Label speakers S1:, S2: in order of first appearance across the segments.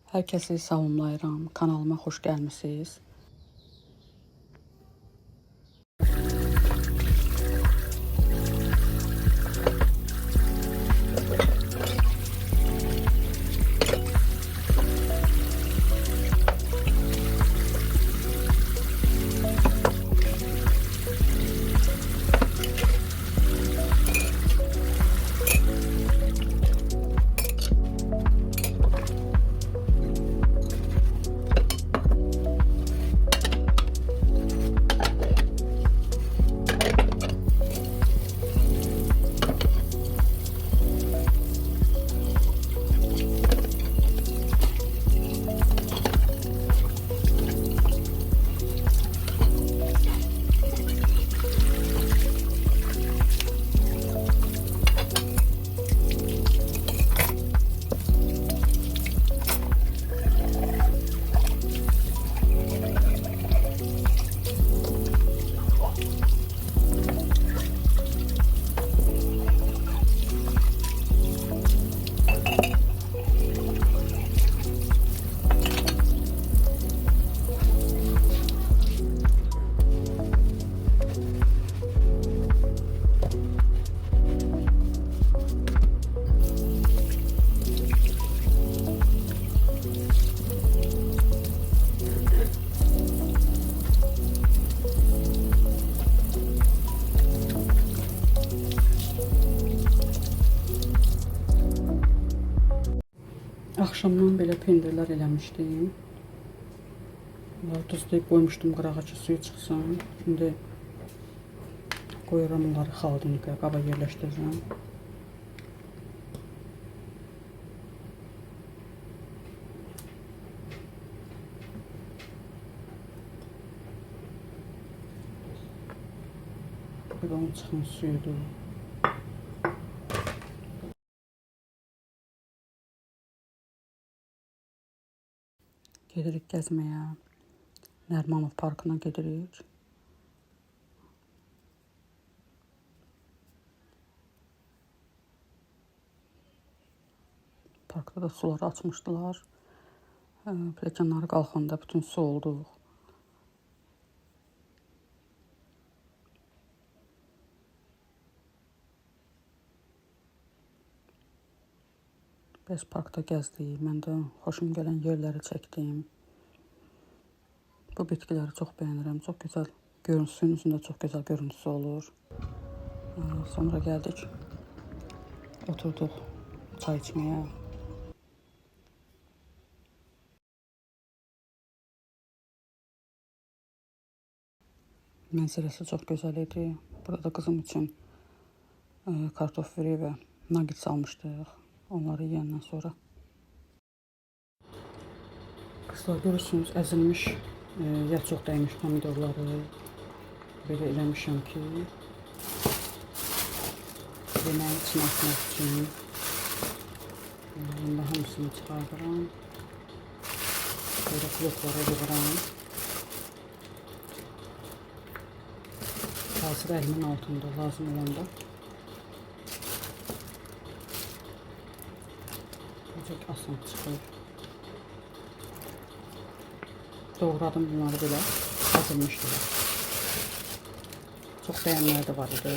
S1: Hər kəsi salamlayıram. Kanalıma xoş gəlmisiniz. Axşamdan belə pendirlər eləmişdim. Bunları duzlayıb qoymuşdum qırağa ki suyu çıxsın. Şimdi qoyuram bunları xaldinikə, qaba yerləşdirəcəm. Bu da onun çıxan suyudur. Gedirik gəzməyə. Nərimanov parkına gedirik. Parkda da suları açmışdılar. Pilləkənləri qalxanda bütün su olduq. Biz parkda gəzdik. Mən də xoşum gələn yerləri çəkdim. Bu bitkiləri çox bəyənirəm. Çox gözəl görüntüsünün üzündə çox gözəl görüntüsü olur. Sonra gəldik. Oturduq çay içməyə. Mənzərəsi çox gözəl idi. Burada da qızım üçün kartof fri və nugget almışdıq. Onları yeyəndən sonra. Qızlar görürsünüz, əzilmiş, ya çox dəymiş pomidorları belə eləmişəm ki, yeməyin içine atmaq üçün. Bunda hamısını çıxardıram. Böyle bloklara yığıram. Hazır əlimin altında lazım olanda. Çok asan çıxır. Doğradım bunları belə. Hazırmışdılar. Çox bəyənlər də var idi.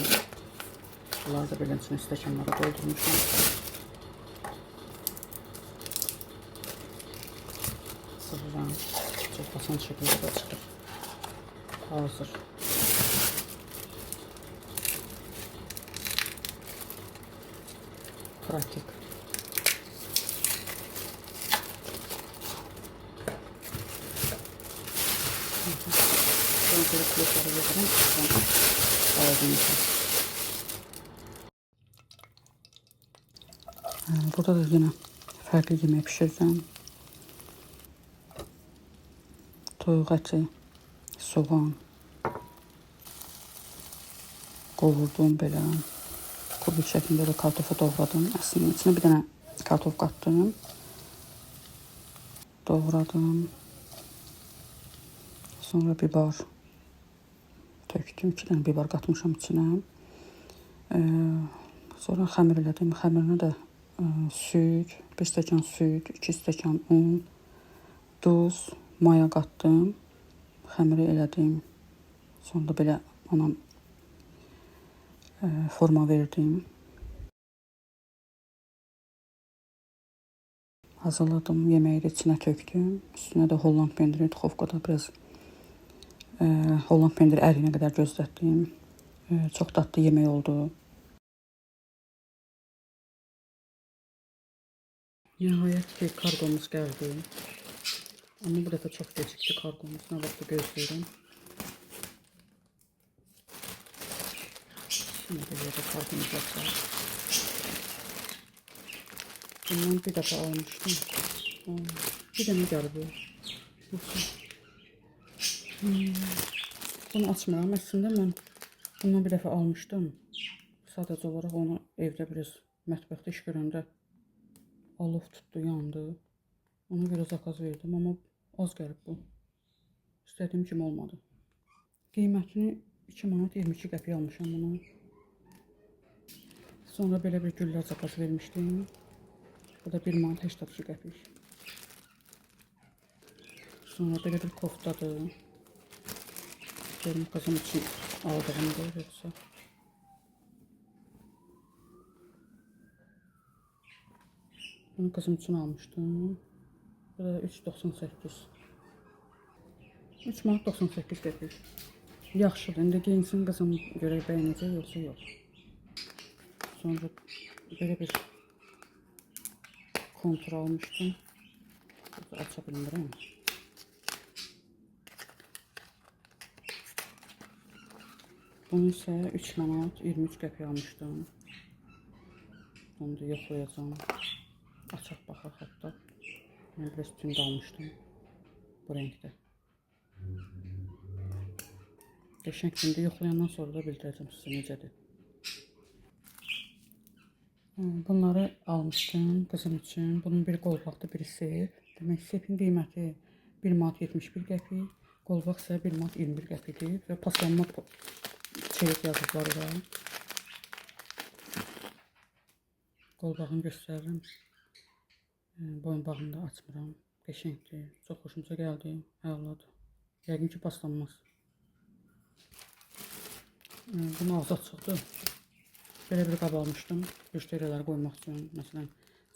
S1: Bunları da belə içine stəkanlara doldurmuşam. Sırıram. Çox asan şəkildə də çıxır. Hazır. Pratik. Böyle kulakları yıkarım. Burada da yine farklı yemek pişireceğim. Toyuq əti, soğan, qovurdum belə. Kubik şəklində də kartofu doğradım. Əslində içine bir dənə kartof qatdım. Doğradım. Sonra biber tökdüm. 2 dənə biber qatmışam içine. Sonra xəmir elədim. Xəmirinə də süd, 1 stəkan süd, 2 stəkan un, duz, maya qatdım. Xəmiri elədim. Sonra belə ona forma verdim. Hazırladım, yeməyi də içinə tökdüm. Üstünə də Holland pendiri duxovkada biraz Holland pendiri əriyənə qədər gözlətdim. Çox dadlı yemək oldu. Nəhayət ki, kargomuz gəldi. Amma bu dəfə çox gecikdi kargomuz. Nə vaxtı gözləyirəm. Şimdi burada kargomuz var. Bundan bir dəfə almışdım. Bir dənə gəldi. Bunu açmıram. Əslində mən bundan bir dəfə almışdım. Sadəcə olaraq onu evdə biraz mətbəxdə iş görəndə alov tutdu, yandı. Ona görə zakaz verdim, amma az gəlib bu. İstədiyim kimi olmadı. Qiymətini 2 manat 22 qəpik almışam bunu. Sonra belə bir güllər zakaz vermişdim. Bu da 1 manat 82 qəpik. Sonra belə bir koftadır. Görüm qızım için aldığını da yoksa. Bunu kızım için almıştım. Bu da 3.98. 3 manat 98 qəpik. Yaxşıdır. İndi geyinsin qızım görək bəyənəcək yoxsa yox. Sonra belə bir kontur almıştım. Aça bilmirəm. Bunu isə 3 manat 23 qəpik almışdım. Onu da yoxlayacağım. Açaq baxaq hatta. Mən biraz tünd almışdım. Bu renkdə. Qəşəng tündə yoxlayandan sonra da bildirəcəm sizə necədir. Bunları almışdım qızım üçün. Bunun bir qolbaqda, biri sep. Demək sepin qiyməti 1 manat 71 qəpik. Qolbaq isə 1 manat 21 qəpikdir. Və paslanma çeyrək yazıqları var. Qolbağını göstərirəm. Boyunbağını da açmıram. Qəşəngdir. Çox xoşumuza gəldi. Əladır. Yəqin ki paslanmaz. Bunun ağzı açıqdır. Belə bir qab almışdım. Müştərilərə qoymaq üçün. Məsələn,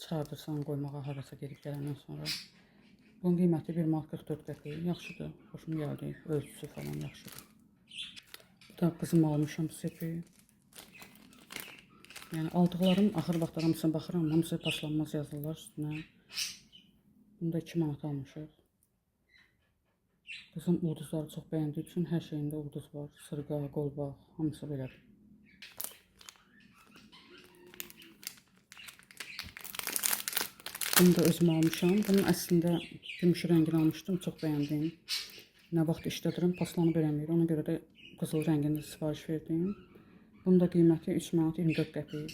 S1: çıxardırsan qoymağa harasa gedib gələndən sonra. Bunun qiyməti 1 manat 44 qəpik. Yaxşıdır. Xoşum gəldi. Ölçüsü falan yaxşıdır. Bu da qızım almışam sepi. Yəni aldıqlarım axır vaxtlar hamısına baxıram. Hamısı paslanmaz yazırlar üstünə. Bunu da 2 manat almışıq. Qızım ulduzları çox bəyəndiyi üçün hər şeyində ulduz var. Sırğa, qolbaq, hamısı belədir. Bunu da özüm almışam. Bunun əslində gümüşü rəngini almışdım. Çox bəyəndim. Nə vaxt işlədirəm, paslanıb eləmir. Ona görə də qızıl rəngində sifariş verdim. Bunun da qiyməti 3 manat 24 qəpik.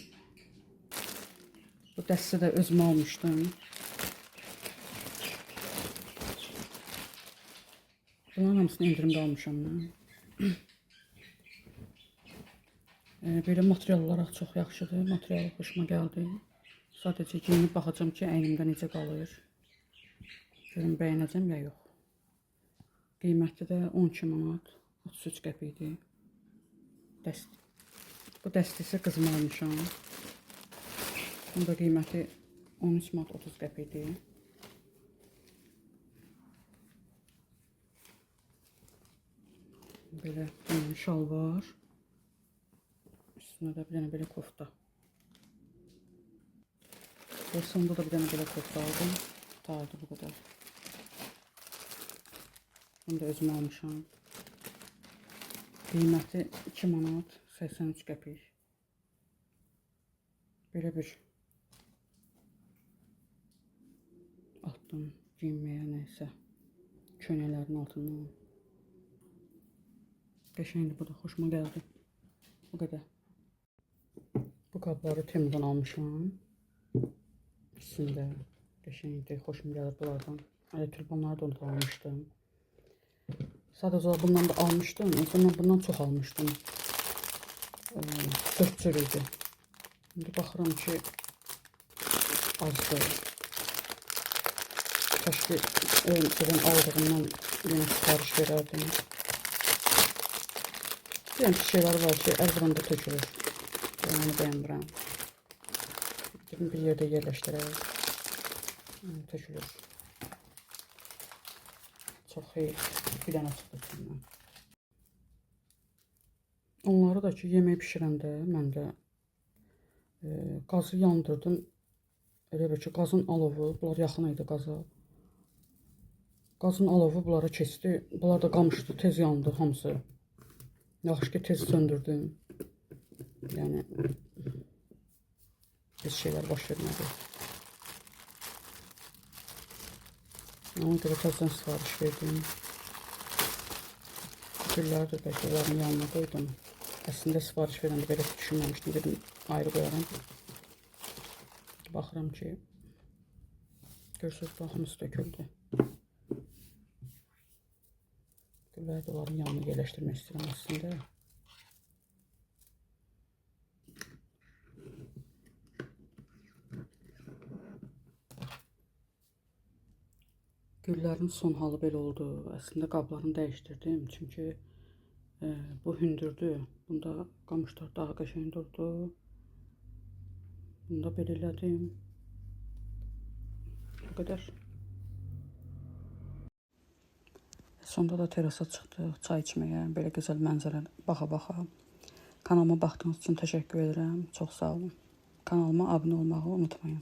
S1: Bu dəsti də özüm almışdım. Bunların hamısını indirimdə almışam mən. Belə material olaraq çox yaxşıdır. Material xoşuma gəldi. Sadəcə geyinib baxacağım ki, əynimdə necə qalır. Görüm bəyənəcəm ya yox. Qiyməti də 12 manat 33 qəpikdir. Dəsti. Bu dəsti isə qızıma almışam. Bunun da qiyməti 13 manat 30 qəpikdir. Belə şal var. Üstünə də bir dənə belə kofta. Və sonunda da bir dənə belə kofta aldım. Tardı bu qədər. Bunu da özüm almışam. Qiyməti 2 manat 83 qəpik. Belə bir altdan giyinməyə nəysə köynələrin altından. Qəşəngdir, bu da xoşuma gəldi. Bu qədər. Bu qabları Temudan almışam. İkisində qəşəngdir, xoşum gəlir bunlardan. Tülbanları da ondan almışdım. Sadəcə bundan da almışdım. Mən bundan çox almışdım. 4 cür idi. İndi baxıram ki azdır. Keşke önceden aldığımdan yine sipariş vererdim. Yani şeyler var ki el buranda tökülür. Ben onu beğenmirəm. Bir yerde yerləşdirək. Tökülür. Çox xeyir. Bir dənə çıxdı içindən. Onları da ki yemək pişirəndə mən də qazı yandırdım. Elə bir ki qazın alovu, bunlar yaxın idi qaza. Qazın alovu bunlara keçdi. Bunlar da qamışdı, tez yandı hamısı. Yaxşı ki tez söndürdüm. Yəni biz şeylər baş vermədi. Ona görə təzədən sipariş verdim. Gülləri də bəlkə onların yanına qoydum. Əslində sipariş verəndə belə düşünməmişdim. Dedim ayrı qoyaram. Baxıram ki görürsünüz baxımız döküldü. Gülləri də onların yanına yerləşdirmək istəyirəm əslində. Güllərin son halı belə oldu. Əslində qablarını dəyişdirdim. Çünki bu hündürdü. Bunda qamışlar daha qəşəng durdu. Bunu da belə elədim. Bu qədər. Sonda da terasa çıxdıq çay içməyə. Belə gözəl mənzərə baxa-baxa. Kanalıma baxdığınız üçün təşəkkür edirəm. Çox sağ olun. Kanalıma abunə olmağı unutmayın.